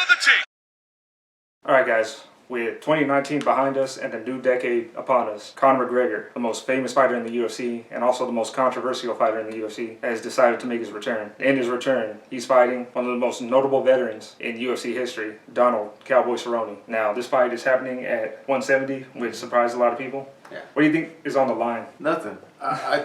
of the team. All right, guys. With 2019 behind us and a new decade upon us, Conor McGregor, the most famous fighter in the UFC and also the most controversial fighter in the UFC, has decided to make his return. In his return, he's fighting one of the most notable veterans in UFC history, Donald Cowboy Cerrone. Now, this fight is happening at 170, which surprised a lot of people. Yeah. What do you think is on the line? Nothing.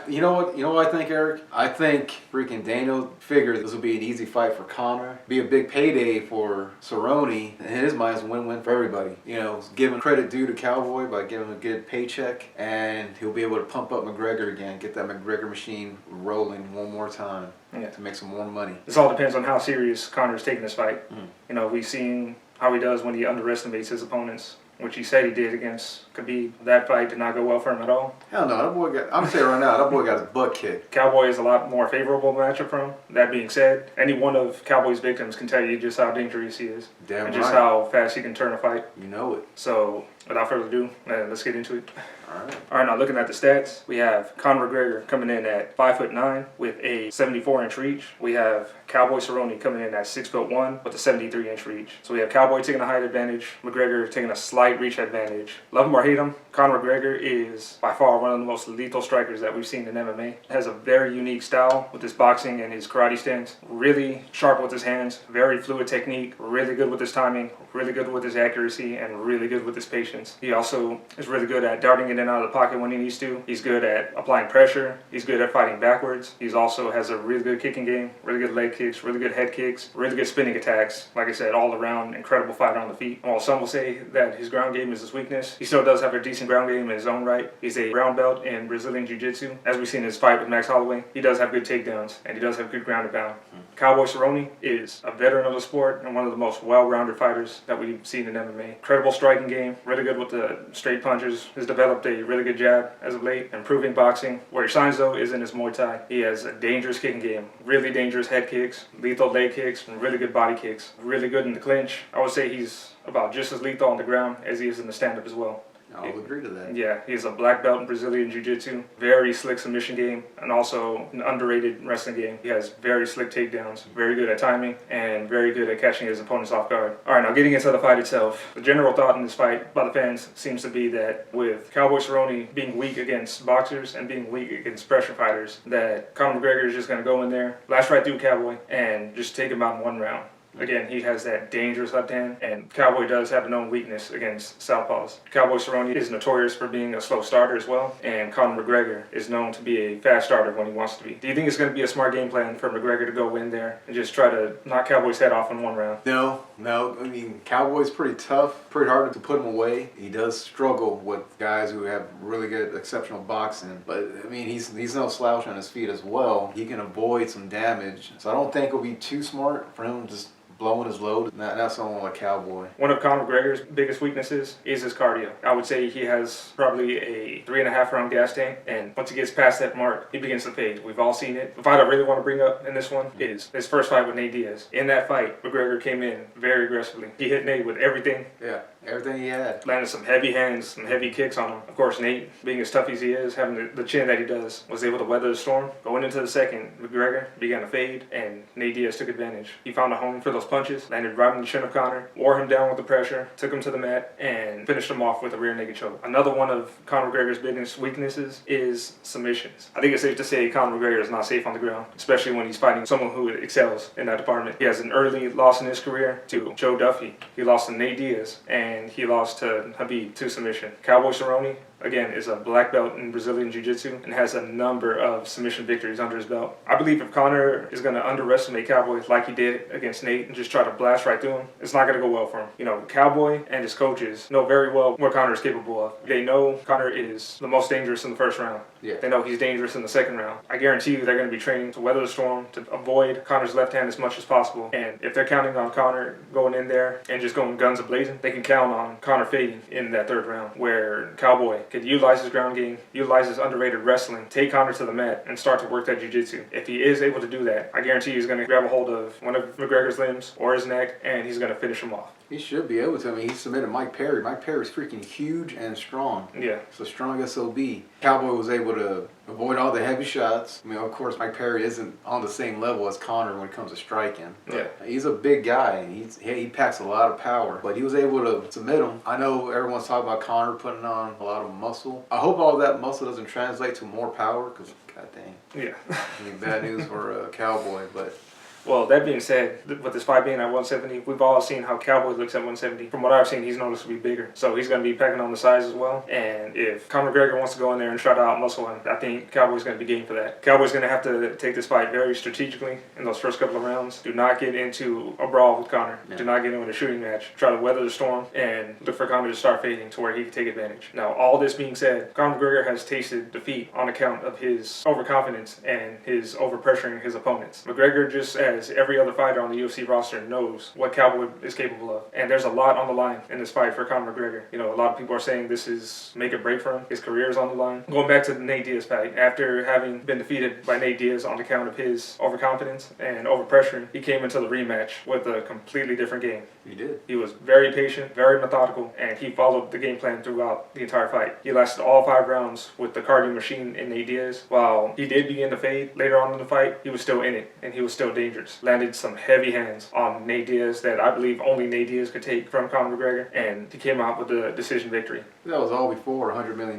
You know what I think, Eric? I think freaking Daniel figured this would be an easy fight for Conor. Be a big payday for Cerrone. In his mind, it's a win-win for everybody. You know, giving credit due to Cowboy by giving him a good paycheck, and he'll be able to pump up McGregor again, get that McGregor machine rolling one more time to make some more money. This all depends on how serious Conor is taking this fight. You know, we've seen how he does when he underestimates his opponents, which he said he did against Khabib. That fight did not go well for him at all. Hell no, that boy got, I'm saying right now, that boy got his butt kicked. Cowboy is a lot more favorable matchup for him. That being said, any one of Cowboy's victims can tell you just how dangerous he is. Damn and right. just how fast he can turn a fight. You know it. So, without further ado, let's get into it. All right, now looking at the stats, we have Conor McGregor coming in at 5'9" with a 74-inch reach. We have Cowboy Cerrone coming in at 6'1" with a 73-inch reach. So we have Cowboy taking a height advantage, McGregor taking a slight reach advantage. Love him or hate him, Conor McGregor is by far one of the most lethal strikers that we've seen in MMA. Has a very unique style with his boxing and his karate stance. Really sharp with his hands, very fluid technique, really good with his timing, really good with his accuracy, and really good with his patience. He also is really good at darting in and out of the pocket when he needs to. He's good at applying pressure. He's good at fighting backwards. He's also has a really good kicking game, really good leg kicks, really good head kicks, really good spinning attacks. Like I said, all around incredible fighter on the feet. While some will say that his ground game is his weakness, he still does have a decent ground game in his own right. He's a brown belt in Brazilian Jiu-Jitsu. As we've seen in his fight with Max Holloway, he does have good takedowns and he does have good ground and pound. Cowboy Cerrone is a veteran of the sport and one of the most well-rounded fighters that we've seen in MMA. Incredible striking game, really good with the straight punches. Has developed a really good jab as of late, improving boxing. Where he shines though is in his Muay Thai. He has a dangerous kicking game, really dangerous head kicks, lethal leg kicks, and really good body kicks. Really good in the clinch. I would say he's about just as lethal on the ground as he is in the stand-up as well. I'll agree to that. Yeah, he's a black belt in Brazilian Jiu-Jitsu. Very slick submission game and also an underrated wrestling game. He has very slick takedowns, very good at timing, and very good at catching his opponents off guard. All right, now getting into the fight itself. The general thought in this fight by the fans seems to be that with Cowboy Cerrone being weak against boxers and being weak against pressure fighters, that Conor McGregor is just going to go in there, blast right through Cowboy, and just take him out in one round. Again, he has that dangerous left hand, and Cowboy does have a known weakness against southpaws. Cowboy Cerrone is notorious for being a slow starter as well, and Conor McGregor is known to be a fast starter when he wants to be. Do you think it's going to be a smart game plan for McGregor to go in there and just try to knock Cowboy's head off in one round? No. I mean, Cowboy's pretty tough, pretty hard to put him away. He does struggle with guys who have really good, exceptional boxing, but I mean, he's no slouch on his feet as well. He can avoid some damage, so I don't think it'll be too smart for him to just blowing his load. Not someone like Cowboy. One of Conor McGregor's biggest weaknesses is his cardio. I would say he has probably a 3.5 round gas tank, and once he gets past that mark, he begins to fade. We've all seen it. The fight I really want to bring up in this one is his first fight with Nate Diaz. In that fight, McGregor came in very aggressively. He hit Nate with everything. Yeah, everything he had. Landed some heavy hands, some heavy kicks on him. Of course, Nate, being as tough as he is, having the chin that he does, was able to weather the storm. Going into the second, McGregor began to fade, and Nate Diaz took advantage. He found a home for those punches, landed right on the chin of Conor, wore him down with the pressure, took him to the mat, and finished him off with a rear naked choke. Another one of Conor McGregor's biggest weaknesses is submissions. I think it's safe to say Conor McGregor is not safe on the ground, especially when he's fighting someone who excels in that department. He has an early loss in his career to Joe Duffy. He lost to Nate Diaz, and he lost to Khabib to submission. Cowboy Cerrone, again, is a black belt in Brazilian Jiu-Jitsu and has a number of submission victories under his belt. I believe if Conor is going to underestimate Cowboy like he did against Nate and just try to blast right through him, it's not going to go well for him. You know, Cowboy and his coaches know very well what Conor is capable of. They know Conor is the most dangerous in the first round. Yeah. They know he's dangerous in the second round. I guarantee you they're going to be training to weather the storm, to avoid Conor's left hand as much as possible. And if they're counting on Conor going in there and just going guns a-blazing, they can count on Conor fading in that third round, where Cowboy could utilize his ground game, utilize his underrated wrestling, take Conor to the mat, and start to work that jiu-jitsu. If he is able to do that, I guarantee he's going to grab a hold of one of McGregor's limbs or his neck, and he's going to finish him off. He should be able to. I mean, he submitted Mike Perry. Mike Perry's freaking huge and strong. Yeah. So strong SOB. Cowboy was able to Avoid all the heavy shots. I mean, of course, Mike Perry isn't on the same level as Conor when it comes to striking. Yeah. He's a big guy. He packs a lot of power, but he was able to submit him. I know everyone's talking about Conor putting on a lot of muscle. I hope all that muscle doesn't translate to more power, because god dang. Yeah. I mean, bad news for Cowboy, but. Well, that being said, with this fight being at 170, we've all seen how Cowboy looks at 170. From what I've seen, he's noticeably bigger. So he's going to be packing on the size as well. And if Conor McGregor wants to go in there and try to out-muscle him, I think Cowboy's going to be game for that. Cowboy's going to have to take this fight very strategically in those first couple of rounds. Do not get into a brawl with Conor. Yeah. Do not get into a shooting match. Try to weather the storm and look for Conor to start fading to where he can take advantage. Now, all this being said, Conor McGregor has tasted defeat on account of his overconfidence and his overpressuring his opponents. McGregor, just as every other fighter on the UFC roster, knows what Cowboy is capable of. And there's a lot on the line in this fight for Conor McGregor. You know, a lot of people are saying this is make or break for him. His career is on the line. Going back to the Nate Diaz fight, after having been defeated by Nate Diaz on account of his overconfidence and overpressuring, he came into the rematch with a completely different game. He did. He was very patient, very methodical, and he followed the game plan throughout the entire fight. He lasted all 5 rounds with the cardio machine in Nate Diaz. While he did begin to fade later on in the fight, he was still in it, and he was still dangerous. Landed some heavy hands on Nate Diaz that I believe only Nate Diaz could take from Conor McGregor, and he came out with a decision victory. That was all before $100 million.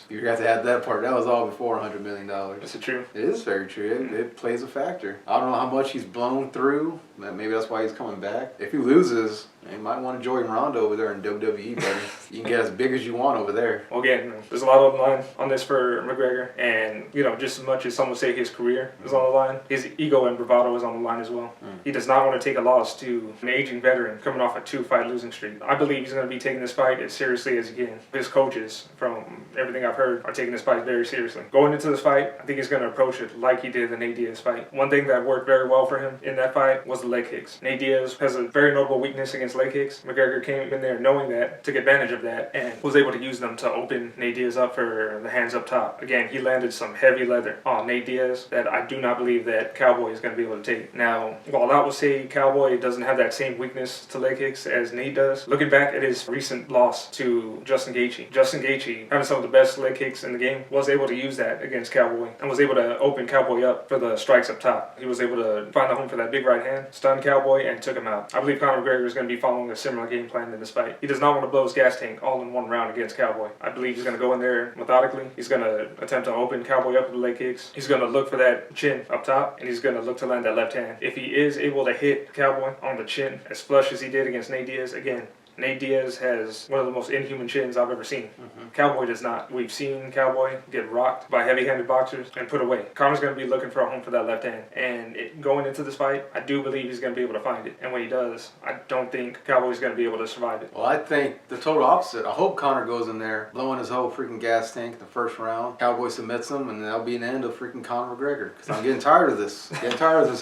You have to add that part. That was all before $100 million. Is it true? It is very true. It plays a factor. I don't know how much he's blown through. Maybe that's why he's coming back. If he loses, you might want to join Ronda over there in WWE, buddy. You can get as big as you want over there. Well, again, there's a lot on the line on this for McGregor, and you know, just as much as some would say his career is on the line, his ego and bravado is on the line as well. He does not want to take a loss to an aging veteran coming off a 2-fight losing streak. I believe he's going to be taking this fight as seriously as he can. His coaches, from everything I've heard, are taking this fight very seriously. Going into this fight, I think he's going to approach it like he did the Nate Diaz fight. One thing that worked very well for him in that fight was the leg kicks. Nate Diaz has a very notable weakness against leg kicks. McGregor came in there knowing that, took advantage of that, and was able to use them to open Nate Diaz up for the hands up top. Again, he landed some heavy leather on Nate Diaz that I do not believe that Cowboy is going to be able to take. Now, while I will say Cowboy doesn't have that same weakness to leg kicks as Nate does, looking back at his recent loss to Justin Gaethje, having some of the best leg kicks in the game, was able to use that against Cowboy and was able to open Cowboy up for the strikes up top. He was able to find the home for that big right hand, stun Cowboy, and took him out. I believe Conor McGregor is going to be following a similar game plan in this fight. He does not want to blow his gas tank all in one round against Cowboy. I believe he's going to go in there methodically. He's going to attempt to open Cowboy up with the leg kicks. He's going to look for that chin up top, and he's going to look to land that left hand. If he is able to hit Cowboy on the chin as flush as he did against Nate Diaz, again, Nate Diaz has one of the most inhuman chins I've ever seen. Cowboy does not. We've seen Cowboy get rocked by heavy-handed boxers and put away. Conor's going to be looking for a home for that left hand. And going into this fight, I do believe he's going to be able to find it. And when he does, I don't think Cowboy's going to be able to survive it. Well, I think the total opposite. I hope Conor goes in there blowing his whole freaking gas tank in the first round. Cowboy submits him, and that'll be an end of freaking Conor McGregor. Because I'm getting tired of this.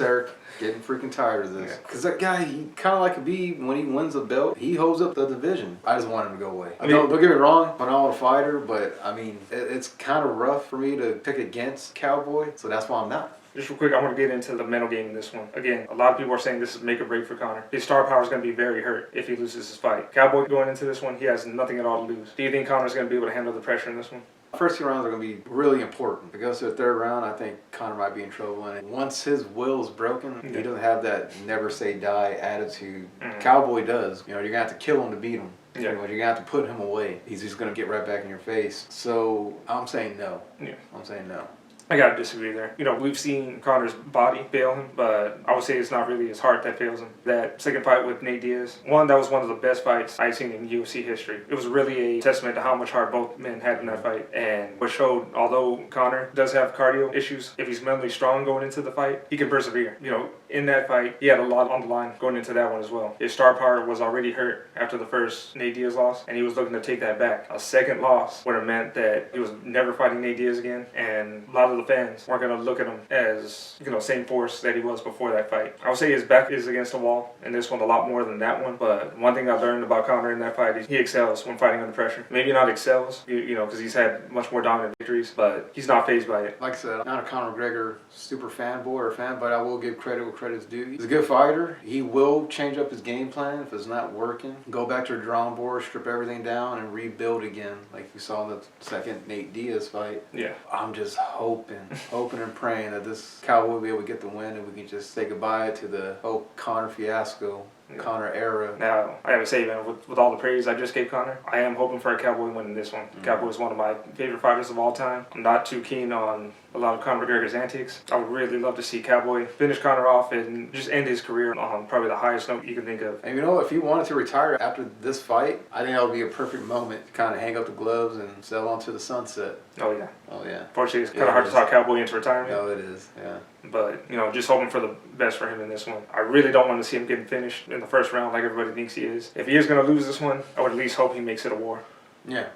Eric. Getting freaking tired of this. Because that guy, he kind of like a bee when he wins a belt. He holds up the division. I just want him to go away. Don't get me wrong, I'm not a fighter, but I mean, it's kind of rough for me to pick against Cowboy, so that's why I'm not. Just real quick, I want to get into the mental game in this one. Again, a lot of people are saying this is make or break for Conor. His star power is going to be very hurt if he loses his fight. Cowboy going into this one, he has nothing at all to lose. Do you think Conor's going to be able to handle the pressure in this one? First 2 rounds are going to be really important. If it goes to the 3rd round, I think Conor might be in trouble. And once his will is broken, he doesn't have that never say die attitude. Cowboy does. You know, you're going to have to kill him to beat him. Yeah. You're going to have to put him away. He's just going to get right back in your face. So I'm saying no. Yeah. I'm saying no. I gotta disagree there. You know, we've seen Conor's body fail him, but I would say it's not really his heart that fails him. That second fight with Nate Diaz, that was one of the best fights I've seen in UFC history. It was really a testament to how much heart both men had in that fight, and what showed, although Conor does have cardio issues, if he's mentally strong going into the fight, he can persevere. You know, in that fight, he had a lot on the line going into that one as well. His star power was already hurt after the first Nate Diaz loss, and he was looking to take that back. A second loss would have meant that he was never fighting Nate Diaz again, and a lot of the fans weren't going to look at him as, you know, same force that he was before that fight. I would say his back is against the wall in this one a lot more than that one, but one thing I learned about Conor in that fight is he excels when fighting under pressure. Maybe not excels, you know, because he's had much more dominant victories, but he's not fazed by it. Like I said, I'm not a Conor McGregor super fanboy or fan, but I will give credit where credit's due. He's a good fighter. He will change up his game plan if it's not working. Go back to the drawing board, strip everything down, and rebuild again, like we saw in the second Nate Diaz fight. Yeah. I'm just hoping and praying that this Cowboy will be able to get the win and we can just say goodbye to the whole Conor fiasco. Conor era. Now, I gotta say, man, with all the praise I just gave Conor, I am hoping for a Cowboy winning this one. Cowboy is one of my favorite fighters of all time. I'm not too keen on a lot of Conor McGregor's antics. I would really love to see Cowboy finish Conor off and just end his career on probably the highest note you can think of. And you know, if he wanted to retire after this fight, I think that would be a perfect moment to kind of hang up the gloves and sail on to the sunset. Oh, yeah. Oh, yeah. Unfortunately, it's kind of hard to talk Cowboy into retirement. No, it is, yeah. But, just hoping for the best for him in this one. I really don't want to see him getting finished in the first round like everybody thinks he is. If he is going to lose this one, I would at least hope he makes it a war. Yeah.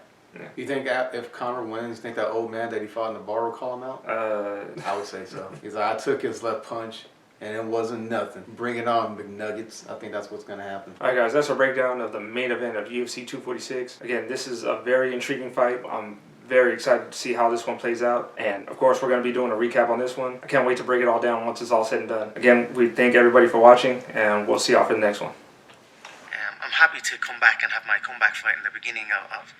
You think if Conor wins, you think that old man that he fought in the bar will call him out? I would say so. He's like, I took his left punch, and it wasn't nothing. Bring it on, McNuggets. I think that's what's going to happen. All right, guys, that's our breakdown of the main event of UFC 246. Again, this is a very intriguing fight. I'm very excited to see how this one plays out. And, of course, we're going to be doing a recap on this one. I can't wait to break it all down once it's all said and done. Again, we thank everybody for watching, and we'll see y'all for the next one. I'm happy to come back and have my comeback fight in the beginning of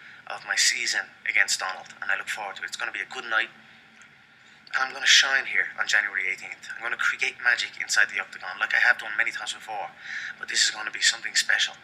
my season against Donald, and I look forward to it. It's going to be a good night, and I'm going to shine here on January 18th. I'm going to create magic inside the octagon like I have done many times before, but this is going to be something special.